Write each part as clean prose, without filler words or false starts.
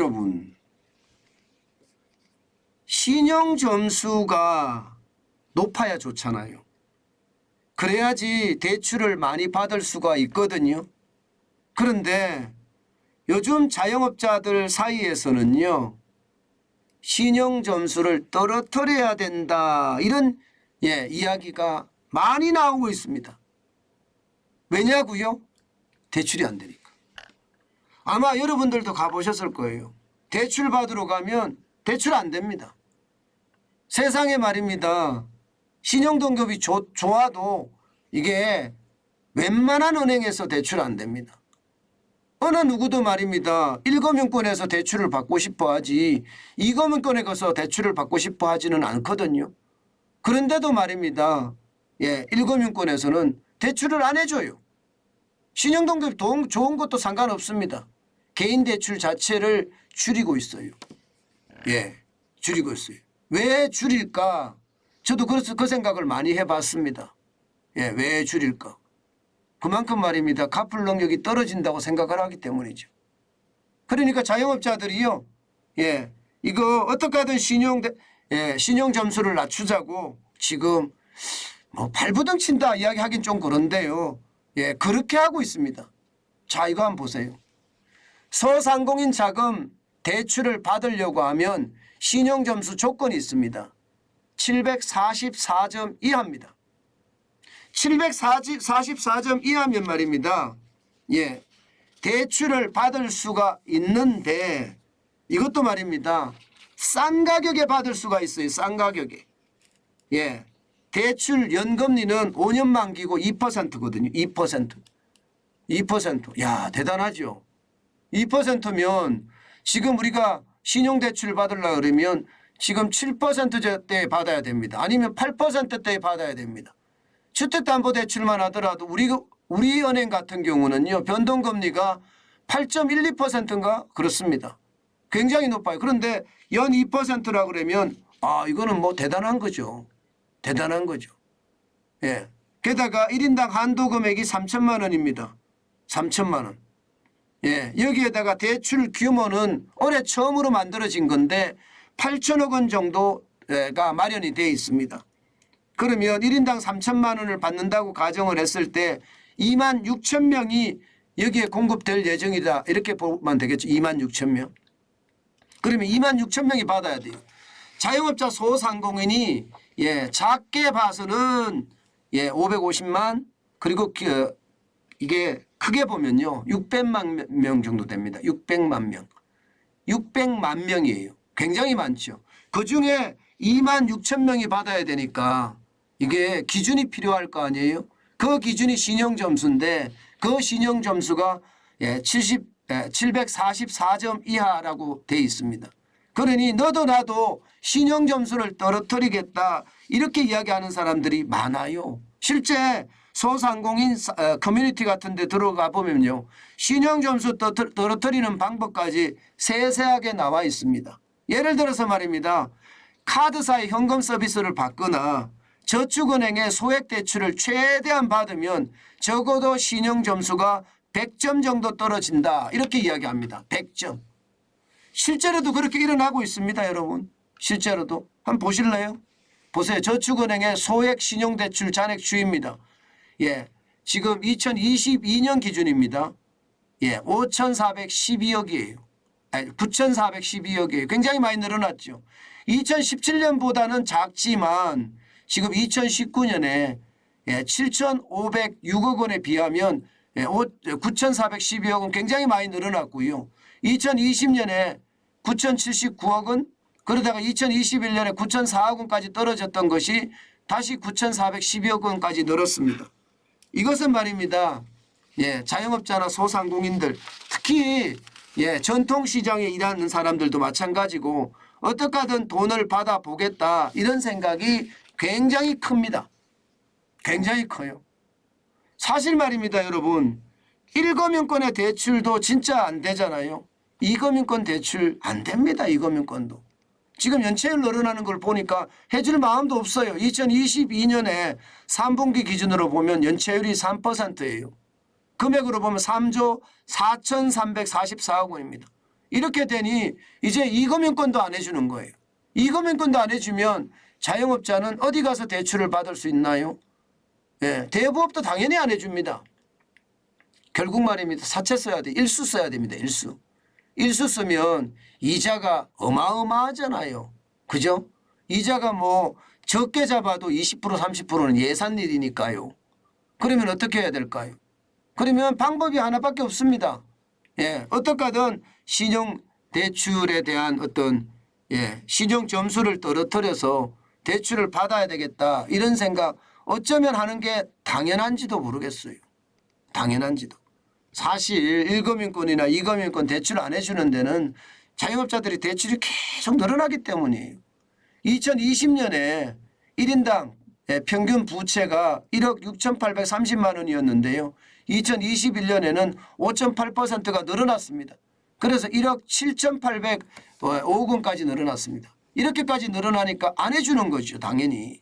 여러분, 신용 점수가 높아야 좋잖아요. 그래야지 대출을 많이 받을 수가 있거든요. 그런데 요즘 자영업자들 사이에서는요, 신용 점수를 떨어뜨려야 된다, 이런 이야기가 많이 나오고 있습니다. 왜냐고요? 대출이 안 되니까. 아마 여러분들도 가보셨을 거예요. 대출 받으러 가면 대출 안 됩니다. 세상에 말입니다. 신용등급이 좋아도 이게 웬만한 은행에서 대출 안 됩니다. 어느 누구도 말입니다. 1금융권에서 대출을 받고 싶어 하지 2금융권에 가서 대출을 받고 싶어 하지는 않거든요. 그런데도 말입니다. 1금융권에서는 대출을 안 해줘요. 신용등급이 좋은 것도 상관없습니다. 개인 대출 자체를 줄이고 있어요. 줄이고 있어요. 왜 줄일까? 저도 그래서 그 생각을 많이 해봤습니다. 왜 줄일까? 그만큼 말입니다. 갚을 능력이 떨어진다고 생각을 하기 때문이죠. 그러니까 자영업자들이요, 이거 어떻게 하든 신용 점수를 낮추자고 지금 뭐 발부등 친다 이야기하긴 좀 그런데요. 그렇게 하고 있습니다. 자, 이거 한번 보세요. 소상공인 자금 대출을 받으려고 하면 신용 점수 조건이 있습니다. 744점 이하입니다. 744점 이하면 말입니다. 대출을 받을 수가 있는데 이것도 말입니다. 싼 가격에 받을 수가 있어요. 싼 가격에. 대출 연금리는 5년 만기고 2%거든요. 2%. 2%. 야, 대단하죠. 2%면 지금 우리가 신용대출 받으려고 그러면 지금 7%대에 받아야 됩니다. 아니면 8%대에 받아야 됩니다. 주택담보대출만 하더라도 우리 은행 같은 경우는요, 변동금리가 8.12%인가 그렇습니다. 굉장히 높아요. 그런데 연 2%라고 그러면 이거는 뭐 대단한 거죠. 대단한 거죠. 게다가 1인당 한도 금액이 3천만 원입니다. 3천만 원. 여기에다가 대출 규모는 올해 처음으로 만들어진 건데 8천억 원 정도가 마련이 되어 있습니다. 그러면 1인당 3천만 원을 받는다고 가정을 했을 때 2만 6천 명이 여기에 공급될 예정이다. 이렇게 보면 되겠죠. 2만 6천 명. 그러면 2만 6천 명이 받아야 돼요. 자영업자 소상공인이 작게 봐서는 550만, 그리고 이게 크게 보면요 600만 명 정도 됩니다. 600만 명. 600만 명이에요. 굉장히 많죠. 그중에 2만 6천 명이 받아야 되니까 이게 기준이 필요할 거 아니에요. 그 기준이 신용점수인데 그 신용점수가 744점 이하라고 돼 있습니다. 그러니 너도 나도 신용점수를 떨어뜨리겠다 이렇게 이야기하는 사람들이 많아요. 실제 소상공인 커뮤니티 같은 데 들어가 보면요, 신용점수 떨어뜨리는 방법까지 세세하게 나와 있습니다. 예를 들어서 말입니다. 카드사의 현금 서비스를 받거나 저축은행의 소액대출을 최대한 받으면 적어도 신용점수가 100점 정도 떨어진다 이렇게 이야기합니다. 100점. 실제로도 그렇게 일어나고 있습니다. 여러분. 실제로도. 한번 보실래요? 보세요. 저축은행의 소액 신용대출 잔액 추이입니다. 지금 2022년 기준입니다. 5,412억이에요. 9,412억이에요. 굉장히 많이 늘어났죠. 2017년보다는 작지만 지금 2019년에 7,506억 원에 비하면 9,412억은 굉장히 많이 늘어났고요. 2020년에 9,079억 원, 그러다가 2021년에 9,004억 원까지 떨어졌던 것이 다시 9,412억 원까지 늘었습니다. 이것은 말입니다. 자영업자나 소상공인들, 특히 전통시장에 일하는 사람들도 마찬가지고 어떻게 하든 돈을 받아보겠다 이런 생각이 굉장히 큽니다. 굉장히 커요. 사실 말입니다. 여러분, 1금융권의 대출도 진짜 안 되잖아요. 2금융권 대출 안 됩니다. 2금융권도. 지금 연체율 늘어나는 걸 보니까 해줄 마음도 없어요. 2022년에 3분기 기준으로 보면 연체율이 3%예요. 금액으로 보면 3조 4,344억 원입니다. 이렇게 되니 이제 이금융권도 안 해주는 거예요. 이금융권도 안 해주면 자영업자는 어디 가서 대출을 받을 수 있나요? 예, 대부업도 당연히 안 해줍니다. 결국 말입니다. 사채 써야 돼. 일수 써야 됩니다. 일수. 일수 쓰면 이자가 어마어마하잖아요. 그죠? 이자가 뭐 적게 잡아도 20% 30%는 예산일이니까요. 그러면 어떻게 해야 될까요? 그러면 방법이 하나밖에 없습니다. 예, 어떻게든 신용대출에 대한 어떤 신용 점수를 떨어뜨려서 대출을 받아야 되겠다 이런 생각 어쩌면 하는 게 당연한지도 모르겠어요. 당연한지도. 사실 1금융권이나 2금융권 대출 안 해주는 데는 자영업자들이 대출이 계속 늘어나기 때문이에요. 2020년에 1인당 평균 부채가 1억 6,830만 원이었는데요. 2021년에는 5.8%가 늘어났습니다. 그래서 1억 7,805억 원까지 늘어났습니다. 이렇게까지 늘어나니까 안 해주는 거죠. 당연히.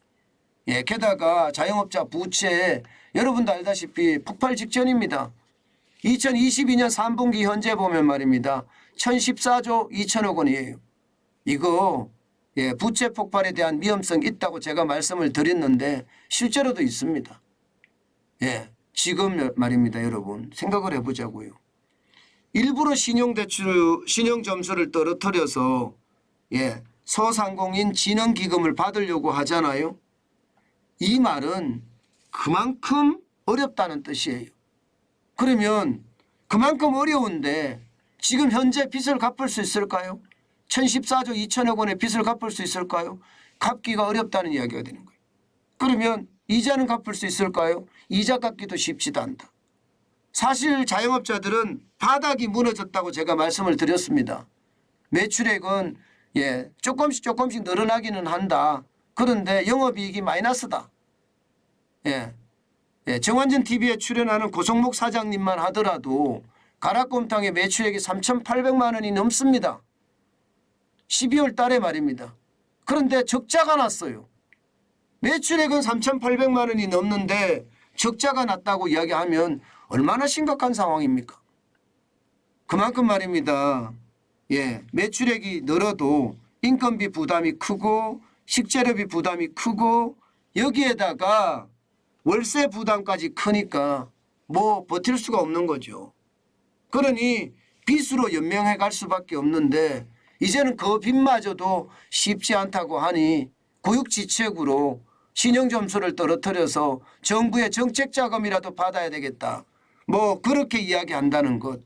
예, 게다가 자영업자 부채 여러분도 알다시피 폭발 직전입니다. 2022년 3분기 현재 보면 말입니다. 1,014조 2천억 원이에요. 이거 부채 폭발에 대한 위험성이 있다고 제가 말씀을 드렸는데 실제로도 있습니다. 예, 지금 말입니다. 여러분 생각을 해보자고요. 일부러 신용점수를 떨어뜨려서 소상공인 진흥기금을 받으려고 하잖아요. 이 말은 그만큼 어렵다는 뜻이에요. 그러면 그만큼 어려운데 지금 현재 빚을 갚을 수 있을까요? 1,014조 2천억 원의 빚을 갚을 수 있을까요? 갚기가 어렵다는 이야기가 되는 거예요. 그러면 이자는 갚을 수 있을까요? 이자 갚기도 쉽지도 않다. 사실 자영업자들은 바닥이 무너졌다고 제가 말씀을 드렸습니다. 매출액은 조금씩 늘어나기는 한다. 그런데 영업이익이 마이너스다. 정환전 TV에 출연하는 고성목 사장님만 하더라도 가락곰탕의 매출액이 3,800만 원이 넘습니다. 12월 달에 말입니다. 그런데 적자가 났어요. 매출액은 3,800만 원이 넘는데 적자가 났다고 이야기하면 얼마나 심각한 상황입니까? 그만큼 말입니다. 매출액이 늘어도 인건비 부담이 크고 식재료비 부담이 크고 여기에다가 월세 부담까지 크니까 뭐 버틸 수가 없는 거죠. 그러니 빚으로 연명해 갈 수밖에 없는데 이제는 그 빚마저도 쉽지 않다고 하니 구육지책으로 신용점수를 떨어뜨려서 정부의 정책자금이라도 받아야 되겠다. 뭐 그렇게 이야기한다는 것.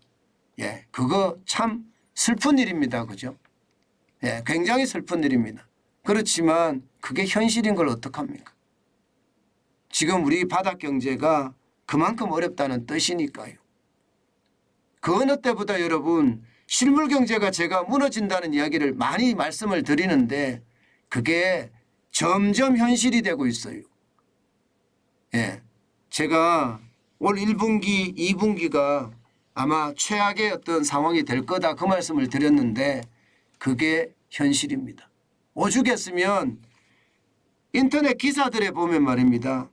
그거 참 슬픈 일입니다. 그죠? 굉장히 슬픈 일입니다. 그렇지만 그게 현실인 걸 어떡합니까? 지금 우리 바닥 경제가 그만큼 어렵다는 뜻이니까요. 그 어느 때보다 여러분 실물 경제가 제가 무너진다는 이야기를 많이 말씀을 드리는데 그게 점점 현실이 되고 있어요. 제가 올 1분기, 2분기가 아마 최악의 어떤 상황이 될 거다 그 말씀을 드렸는데 그게 현실입니다. 오죽했으면 인터넷 기사들에 보면 말입니다.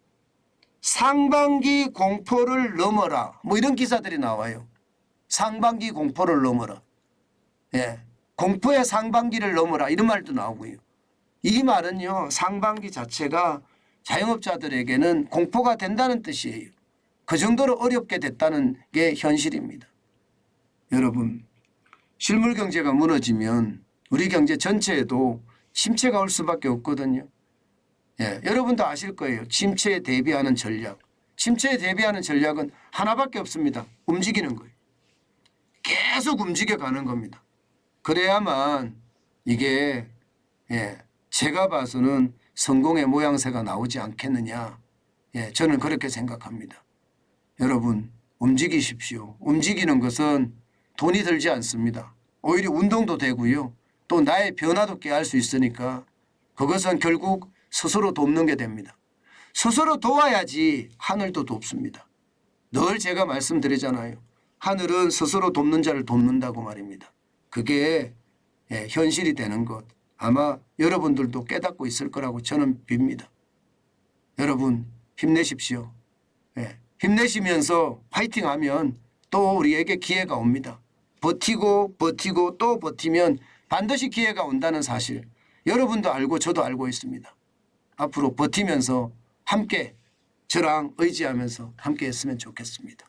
상반기 공포를 넘어라 뭐 이런 기사들이 나와요. 상반기 공포를 넘어라. 공포의 상반기를 넘어라 이런 말도 나오고요. 이 말은요. 상반기 자체가 자영업자들에게는 공포가 된다는 뜻이에요. 그 정도로 어렵게 됐다는 게 현실입니다. 여러분 실물 경제가 무너지면 우리 경제 전체에도 침체가 올 수밖에 없거든요. 여러분도 아실 거예요. 침체에 대비하는 전략. 침체에 대비하는 전략은 하나밖에 없습니다. 움직이는 거예요. 계속 움직여가는 겁니다. 그래야만 이게 제가 봐서는 성공의 모양새가 나오지 않겠느냐. 저는 그렇게 생각합니다. 여러분 움직이십시오. 움직이는 것은 돈이 들지 않습니다. 오히려 운동도 되고요. 또 나의 변화도 깨할 수 있으니까 그것은 결국 스스로 돕는 게 됩니다. 스스로 도와야지 하늘도 돕습니다. 늘 제가 말씀드리잖아요. 하늘은 스스로 돕는 자를 돕는다고 말입니다. 그게 현실이 되는 것 아마 여러분들도 깨닫고 있을 거라고 저는 빕니다. 여러분 힘내십시오. 힘내시면서 파이팅하면 또 우리에게 기회가 옵니다. 버티고 또 버티면 반드시 기회가 온다는 사실 여러분도 알고 저도 알고 있습니다. 앞으로 버티면서 함께 저랑 의지하면서 함께 했으면 좋겠습니다.